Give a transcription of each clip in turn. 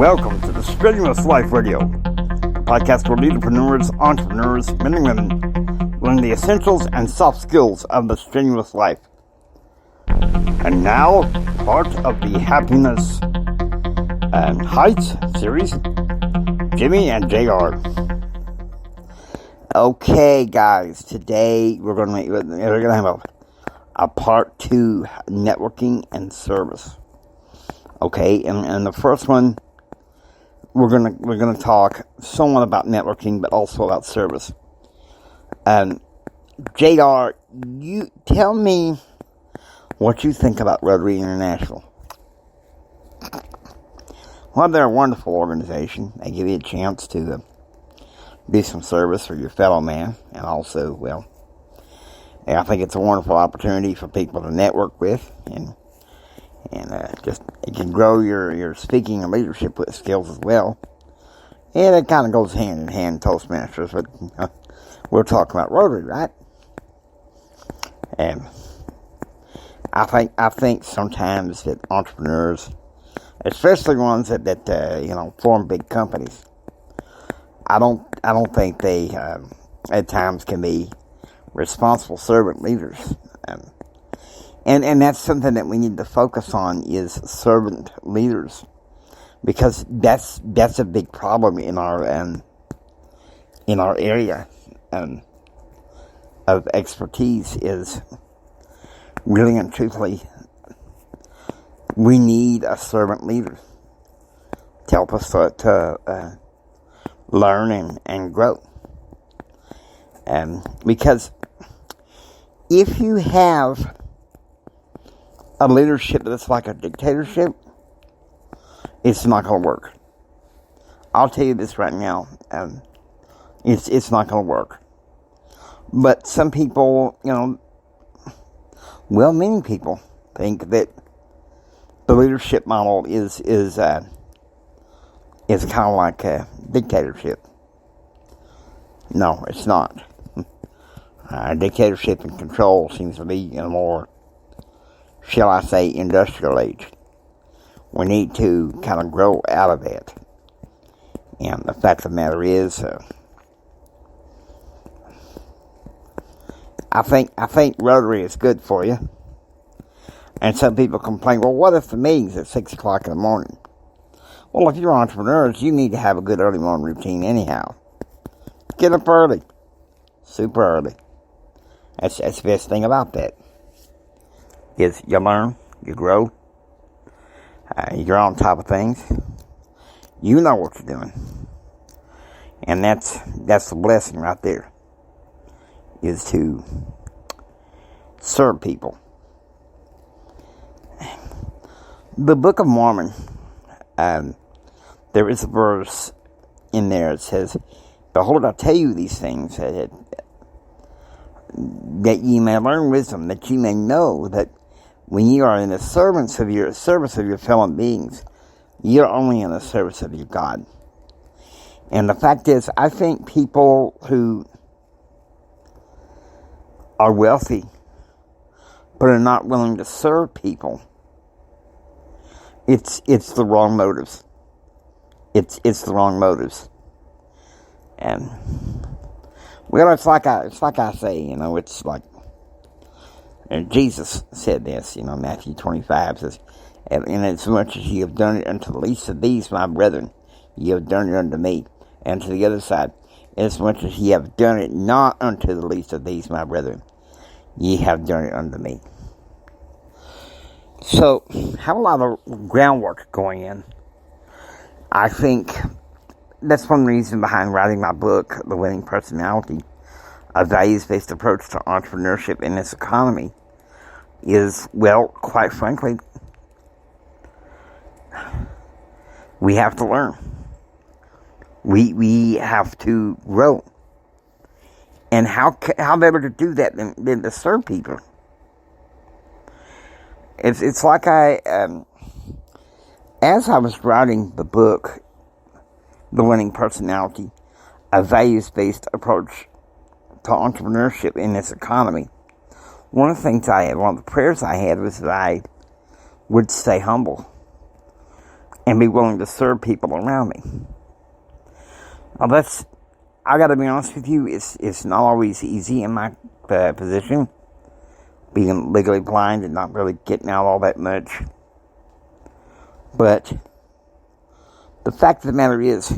Welcome to the Strenuous Life Radio, a podcast where leaderpreneurs, entrepreneurs, men and women learn the essentials and soft skills of the strenuous life. And now, part of the Happiness and Heights series, Jimmy and JR. Okay, guys, today we're going to have a part 2, networking and service. Okay, and the first one, we're gonna talk somewhat about networking, but also about service. JR, you tell me what you think about Rotary International. Well, they're a wonderful organization. They give you a chance to do some service for your fellow man, and also, well, I think it's a wonderful opportunity for people to network with, and just it can grow your speaking and leadership skills as well. And it kind of goes hand in hand, Toastmasters, but we're talking about Rotary, right? And I think sometimes that entrepreneurs, especially ones that form big companies, I don't think they at times can be responsible servant leaders. And that's something that we need to focus on, is servant leaders, because that's a big problem in our area of expertise. Is really and truthfully, we need a servant leader to help us to learn and grow. Because if you have a leadership that's like a dictatorship, it's not going to work. I'll tell you this right now. It's not going to work. But some people, well-meaning people, think that the leadership model is kind of like a dictatorship. No, it's not. Dictatorship and control seems to be in a more, shall I say, industrial age. We need to kind of grow out of that. And the fact of the matter is, I think Rotary is good for you. And some people complain, well, what if the meeting's at 6 o'clock in the morning? Well, if you're entrepreneurs, you need to have a good early morning routine anyhow. Get up early. Super early. That's the best thing about that. Is you learn, you grow, you're on top of things, you know what you're doing, and that's the blessing right there, is to serve people. The Book of Mormon, there is a verse in there that says, "Behold, I tell you these things, that ye may learn wisdom, that ye may know that when you are in the service of your fellow beings, you're only in the service of your God." And the fact is, I think people who are wealthy but are not willing to serve people, it's the wrong motives. It's the wrong motives. And well, it's like I say, it's like, and Jesus said this, Matthew 25 says, "And inasmuch as ye have done it unto the least of these, my brethren, ye have done it unto me." And to the other side, "Inasmuch as ye have done it not unto the least of these, my brethren, ye have done it unto me." So, have a lot of groundwork going in. I think that's one reason behind writing my book, The Winning Personality, a values-based approach to entrepreneurship in this economy, is, well, quite frankly, we have to learn. We have to grow. And how better to do that than to serve people? It's like as I was writing the book, The Winning Personality, a values-based approach to entrepreneurship in this economy, one of the prayers I had was that I would stay humble. and be willing to serve people around me. Now I gotta be honest with you, it's not always easy in my position, being legally blind and not really getting out all that much. But the fact of the matter is,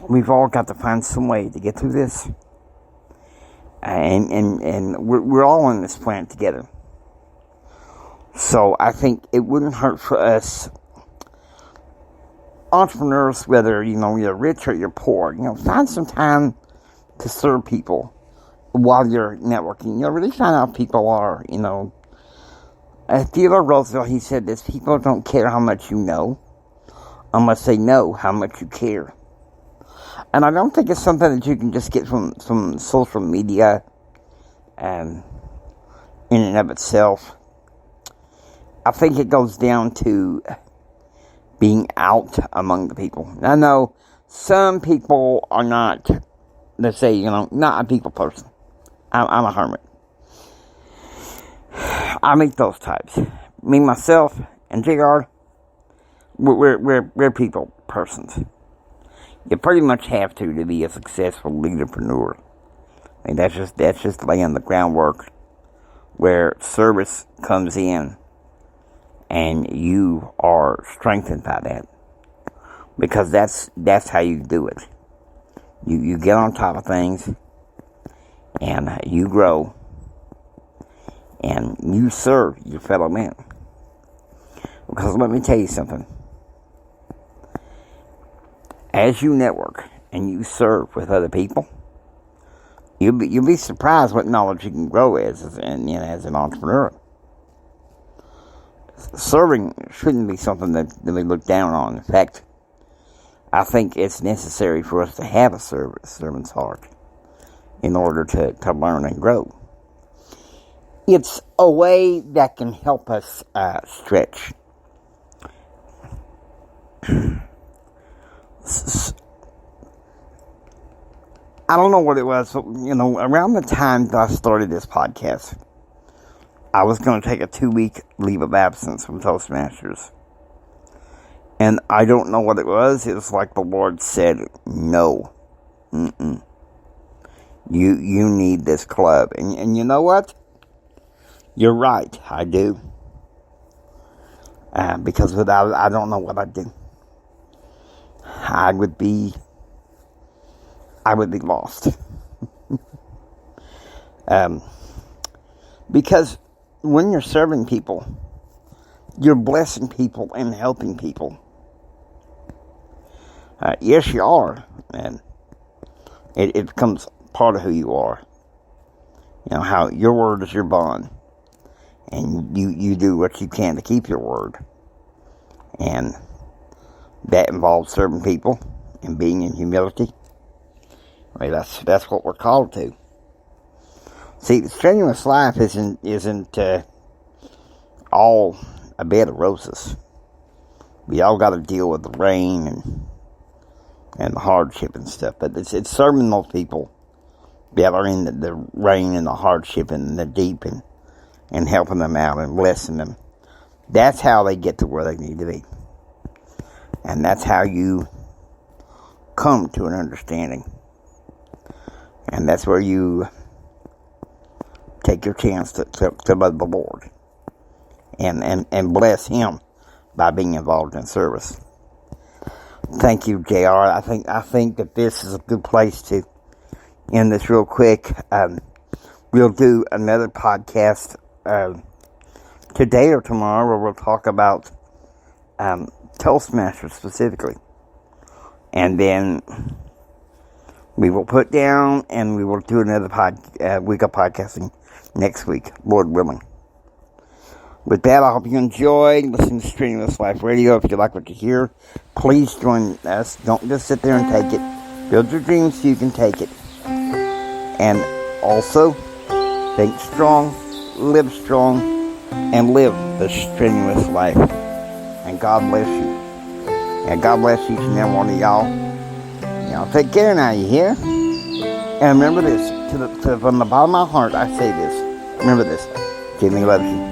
we've all got to find some way to get through this. And we're all on this planet together. So I think it wouldn't hurt for us entrepreneurs, whether you're rich or you're poor, find some time to serve people while you're networking. Really find out who people are. Theodore Roosevelt, he said this: people don't care how much you know unless they know how much you care. And I don't think it's something that you can just get from social media in and of itself. I think it goes down to being out among the people. I know some people are not, let's say, not a people person. I'm a hermit. I meet those types. Me, myself, and JR, we're people persons. You pretty much have to be a successful leaderpreneur. I mean, that's just laying the groundwork where service comes in. And you are strengthened by that, because that's how you do it. You get on top of things, and you grow, and you serve your fellow man. Because let me tell you something: as you network and you serve with other people, you'll be surprised what knowledge you can grow as an entrepreneur. Serving shouldn't be something that we look down on. In fact, I think it's necessary for us to have a servant's heart in order to learn and grow. It's a way that can help us stretch. I don't know what it was, but, around the time that I started this podcast, I was going to take a 2-week leave of absence from Toastmasters. And I don't know what it was. It was like the Lord said, no. You need this club. And you know what? You're right. I do. Because without it, I don't know what I'd do. I would be lost. Because when you're serving people, you're blessing people and helping people. Yes, you are, and it becomes part of who you are. How your word is your bond, and you do what you can to keep your word, and that involves serving people and being in humility. I mean, that's what we're called to. See, the strenuous life isn't all a bed of roses. We all got to deal with the rain and the hardship and stuff, but it's serving those people that are in the rain and the hardship and the deep, and helping them out and blessing them. That's how they get to where they need to be, and that's how you come to an understanding, and that's where you take your chance to love the Lord and bless Him by being involved in service. Thank you, JR. I think that this is a good place to end this real quick. We'll do another podcast today or tomorrow where we'll talk about Toastmasters specifically. And then we will put down and we will do another week of podcasting next week, Lord willing. With that, I hope you enjoyed listening to Strenuous Life Radio. If you like what you hear, please join us. Don't just sit there and take it. Build your dreams so you can take it. And also, think strong, and live the strenuous life. And God bless you. And God bless each and every one of y'all. Y'all take care now, you hear? And remember this, from the bottom of my heart, I say this. Remember this. Jimmy loves you.